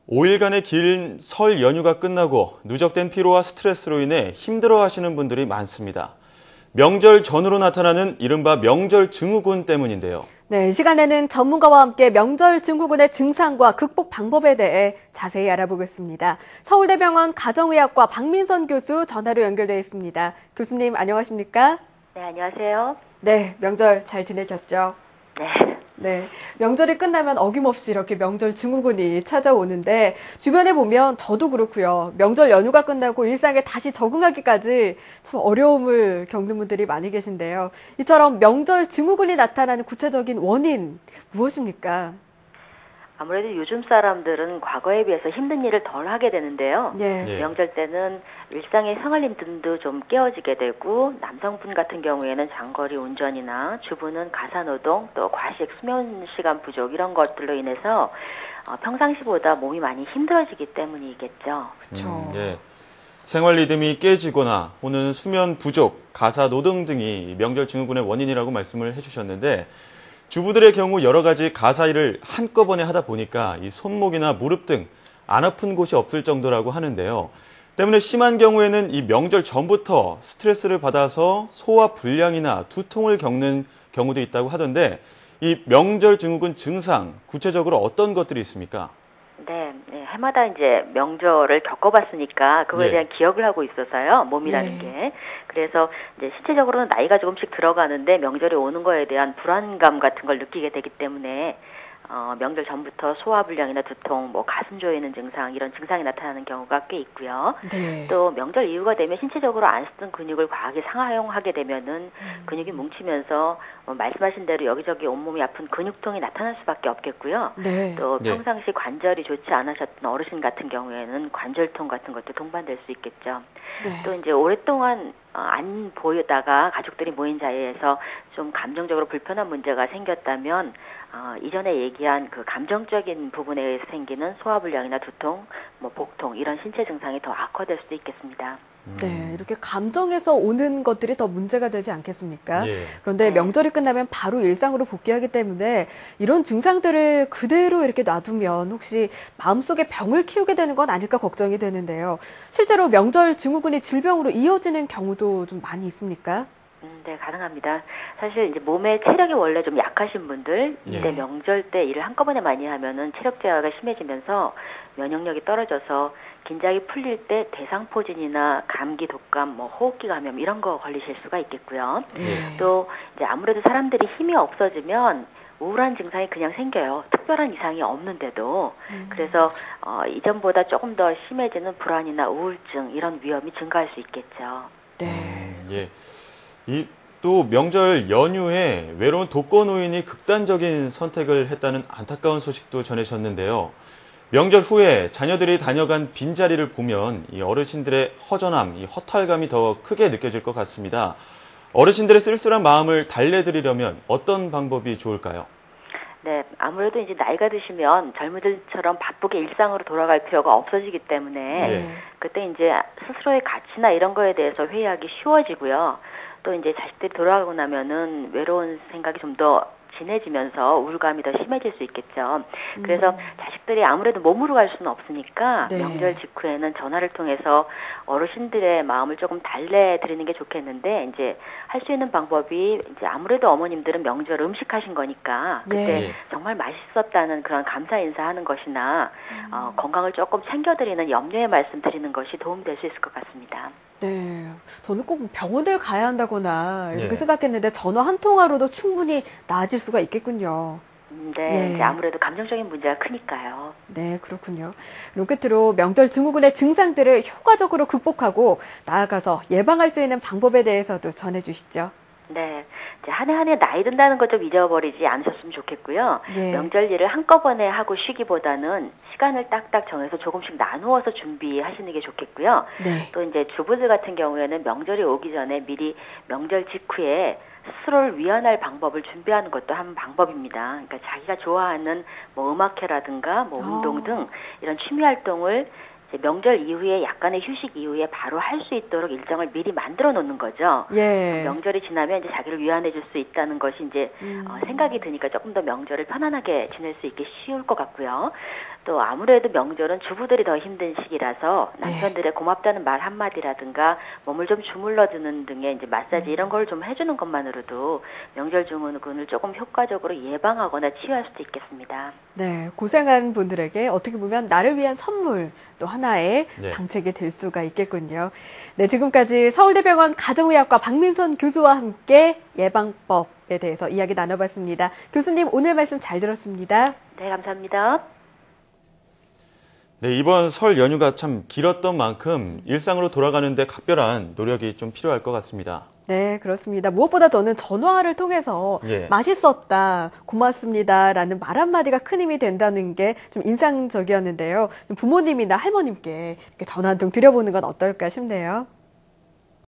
5일간의 긴 설 연휴가 끝나고 누적된 피로와 스트레스로 인해 힘들어하시는 분들이 많습니다. 명절 전후로 나타나는 이른바 명절 증후군 때문인데요. 네, 이 시간에는 전문가와 함께 명절 증후군의 증상과 극복 방법에 대해 자세히 알아보겠습니다. 서울대병원 가정의학과 박민선 교수 전화로 연결되어 있습니다. 교수님 안녕하십니까? 네, 안녕하세요. 네, 명절 잘 지내셨죠? 네. 네, 명절이 끝나면 어김없이 이렇게 명절 증후군이 찾아오는데 주변에 보면 저도 그렇고요. 명절 연휴가 끝나고 일상에 다시 적응하기까지 참 어려움을 겪는 분들이 많이 계신데요. 이처럼 명절 증후군이 나타나는 구체적인 원인 무엇입니까? 아무래도 요즘 사람들은 과거에 비해서 힘든 일을 덜 하게 되는데요. 예. 명절 때는 일상의 생활 리듬도 좀 깨어지게 되고 남성분 같은 경우에는 장거리 운전이나 주부는 가사노동 또 과식, 수면 시간 부족 이런 것들로 인해서 평상시보다 몸이 많이 힘들어지기 때문이겠죠. 그렇죠. 예. 생활 리듬이 깨지거나 또는 수면 부족, 가사 노동 등이 명절 증후군의 원인이라고 말씀을 해주셨는데 주부들의 경우 여러 가지 가사 일을 한꺼번에 하다 보니까 이 손목이나 무릎 등 안 아픈 곳이 없을 정도라고 하는데요. 때문에 심한 경우에는 이 명절 전부터 스트레스를 받아서 소화 불량이나 두통을 겪는 경우도 있다고 하던데 이 명절 증후군 증상 구체적으로 어떤 것들이 있습니까? 네, 해마다 이제 명절을 겪어봤으니까 그거에 예. 대한 기억을 하고 있어서요. 몸이라는 네. 게. 그래서 이제 신체적으로는 나이가 조금씩 들어가는데 명절이 오는 거에 대한 불안감 같은 걸 느끼게 되기 때문에 명절 전부터 소화불량이나 두통, 가슴 조이는 증상 이런 증상이 나타나는 경우가 꽤 있고요. 네. 또 명절 이후가 되면 신체적으로 안 쓰던 근육을 과하게 상하용하게 되면은 근육이 뭉치면서 말씀하신 대로 여기저기 온몸이 아픈 근육통이 나타날 수밖에 없겠고요. 네. 또 네. 평상시 관절이 좋지 않으셨던 어르신 같은 경우에는 관절통 같은 것도 동반될 수 있겠죠. 네. 또 이제 오랫동안 안 보이다가 가족들이 모인 자리에서 좀 감정적으로 불편한 문제가 생겼다면 이전에 얘기한 그 감정적인 부분에 의해서 생기는 소화불량이나 두통, 복통 이런 신체 증상이 더 악화될 수도 있겠습니다. 네, 이렇게 감정에서 오는 것들이 더 문제가 되지 않겠습니까? 예. 그런데 명절이 끝나면 바로 일상으로 복귀하기 때문에 이런 증상들을 그대로 이렇게 놔두면 혹시 마음속에 병을 키우게 되는 건 아닐까 걱정이 되는데요. 실제로 명절 증후군이 질병으로 이어지는 경우도 좀 많이 있습니까? 네, 가능합니다. 사실 이제 몸의 체력이 원래 좀 약하신 분들, 이때 명절 때 일을 한꺼번에 많이 하면은 체력 저하가 심해지면서 면역력이 떨어져서 긴장이 풀릴 때 대상포진이나 감기, 독감, 호흡기 감염 이런 거 걸리실 수가 있겠고요. 또 이제 아무래도 사람들이 힘이 없어지면 우울한 증상이 그냥 생겨요. 특별한 이상이 없는데도. 그래서 이전보다 조금 더 심해지는 불안이나 우울증 이런 위험이 증가할 수 있겠죠. 네. 예. 또 명절 연휴에 외로운 독거노인이 극단적인 선택을 했다는 안타까운 소식도 전해졌는데요. 명절 후에 자녀들이 다녀간 빈자리를 보면 이 어르신들의 허전함, 이 허탈감이 더 크게 느껴질 것 같습니다. 어르신들의 쓸쓸한 마음을 달래드리려면 어떤 방법이 좋을까요? 네, 아무래도 이제 나이가 드시면 젊은이들처럼 바쁘게 일상으로 돌아갈 필요가 없어지기 때문에 그때 이제 스스로의 가치나 이런 거에 대해서 회의하기 쉬워지고요. 또 이제 자식들이 돌아가고 나면은 외로운 생각이 좀 더 진해지면서 우울감이 더 심해질 수 있겠죠. 그래서 자식들이 아무래도 몸으로 갈 수는 없으니까 명절 직후에는 전화를 통해서 어르신들의 마음을 조금 달래드리는 게 좋겠는데 이제 할 수 있는 방법이 이제 아무래도 어머님들은 명절 음식 하신 거니까 그때 정말 맛있었다는 그런 감사 인사하는 것이나 건강을 조금 챙겨드리는 염려의 말씀 드리는 것이 도움될 수 있을 것 같습니다. 네, 저는 꼭 병원을 가야 한다거나 이렇게 생각했는데 전화 한 통화로도 충분히 나아질 수가 있겠군요. 네, 이제 아무래도 감정적인 문제가 크니까요. 네, 그렇군요. 그럼 끝으로 명절 증후군의 증상들을 효과적으로 극복하고 나아가서 예방할 수 있는 방법에 대해서도 전해주시죠. 네, 이제 한 해 나이 든다는 것 좀 잊어버리지 않으셨으면 좋겠고요. 명절 일을 한꺼번에 하고 쉬기보다는 시간을 딱딱 정해서 조금씩 나누어서 준비하시는 게 좋겠고요. 또 이제 주부들 같은 경우에는 명절이 오기 전에 미리 명절 직후에 스스로를 위안할 방법을 준비하는 것도 한 방법입니다. 그러니까 자기가 좋아하는 음악회라든가 운동 등 이런 취미 활동을 이제 명절 이후에 약간의 휴식 이후에 바로 할 수 있도록 일정을 미리 만들어 놓는 거죠. 명절이 지나면 이제 자기를 위안해 줄 수 있다는 것이 이제 생각이 드니까 조금 더 명절을 편안하게 지낼 수 있게 쉬울 것 같고요. 또 아무래도 명절은 주부들이 더 힘든 시기라서 남편들의 고맙다는 말 한마디라든가 몸을 좀 주물러주는 등의 이제 마사지 이런 걸 좀 해주는 것만으로도 명절 증후군을 조금 효과적으로 예방하거나 치유할 수도 있겠습니다. 네, 고생한 분들에게 어떻게 보면 나를 위한 선물 또 하나의 네. 방책이 될 수가 있겠군요. 네, 지금까지 서울대병원 가정의학과 박민선 교수와 함께 예방법에 대해서 이야기 나눠봤습니다. 교수님 오늘 말씀 잘 들었습니다. 네, 감사합니다. 네, 이번 설 연휴가 참 길었던 만큼 일상으로 돌아가는데 각별한 노력이 좀 필요할 것 같습니다. 네, 그렇습니다. 무엇보다 저는 전화를 통해서 예. 맛있었다, 고맙습니다라는 말 한마디가 큰 힘이 된다는 게 좀 인상적이었는데요. 부모님이나 할머님께 이렇게 전화 한 통 드려보는 건 어떨까 싶네요.